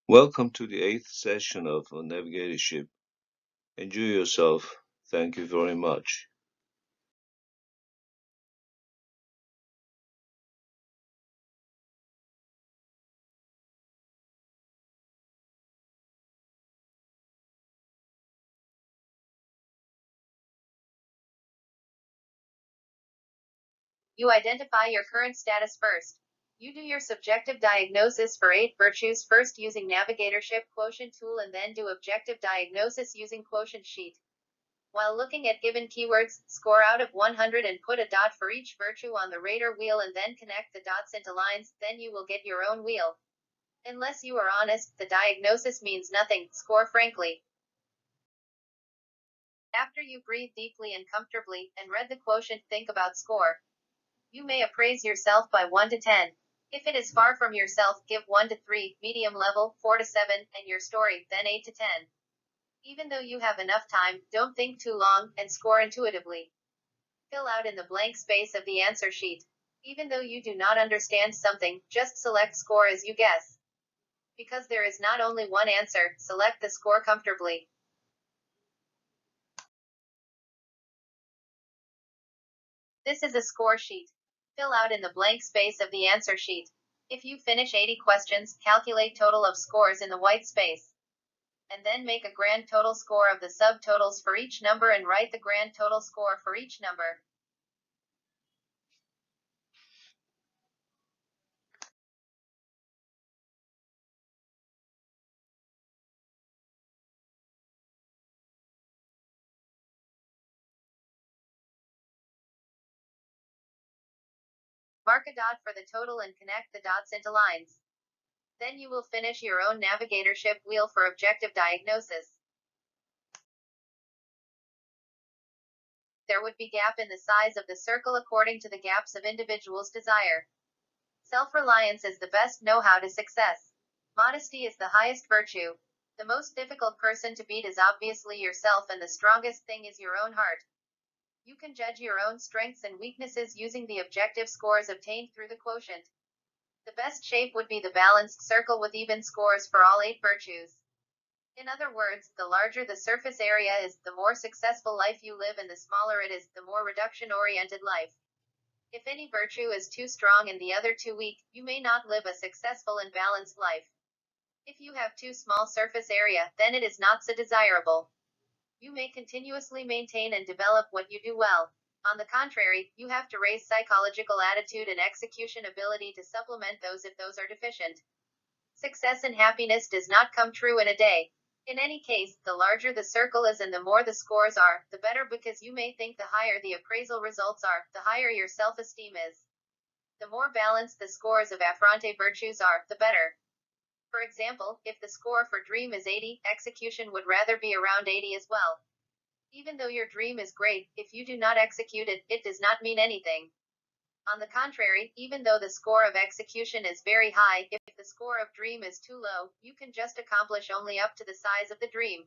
Welcome to the eighth session of Navigatorship. Enjoy yourself. Thank you very much. You identify your current status first. You do your subjective diagnosis for 8 virtues first using Navigatorship quotient tool and then do objective diagnosis using quotient sheet. While looking at given keywords, score out of 100 and put a dot for each virtue on the radar wheel and then connect the dots into lines, then you will get your own wheel. Unless you are honest, the diagnosis means nothing. Score frankly. After you breathe deeply and comfortably and read the quotient, think about score. You may appraise yourself by 1 to 10. If it is far from yourself, give 1 to 3, medium level, 4 to 7, and your story, then 8 to 10. Even though you have enough time, don't think too long, and score intuitively. Fill out in the blank space of the answer sheet. Even though you do not understand something, just select score as you guess. Because there is not only one answer, select the score comfortably. This is a score sheet. Fill out in the blank space of the answer sheet. If you finish 80 questions, calculate total of scores in the white space. And then make a grand total score of the subtotals for each number and write the grand total score for each number. Mark a dot for the total and connect the dots into lines. Then you will finish your own Navigatorship wheel for objective diagnosis. There would be gap in the size of the circle according to the gaps of individual's desire. Self-reliance is the best know-how to success. Modesty is the highest virtue. The most difficult person to beat is obviously yourself, and the strongest thing is your own heart. You can judge your own strengths and weaknesses using the objective scores obtained through the quotient. The best shape would be the balanced circle with even scores for all 8 virtues. In other words, the larger the surface area is, the more successful life you live, and the smaller it is, the more reduction-oriented life. If any virtue is too strong and the other too weak, you may not live a successful and balanced life. If you have too small surface area, then it is not so desirable. You may continuously maintain and develop what you do well. On the contrary, you have to raise psychological attitude and execution ability to supplement those if those are deficient. Success and happiness does not come true in a day. In any case, the larger the circle is and the more the scores are, the better, because you may think the higher the appraisal results are, the higher your self-esteem is. The more balanced the scores of affronte virtues are, the better. For example, if the score for dream is 80, execution would rather be around 80 as well. Even though your dream is great, if you do not execute it, it does not mean anything. On the contrary, even though the score of execution is very high, if the score of dream is too low, you can just accomplish only up to the size of the dream.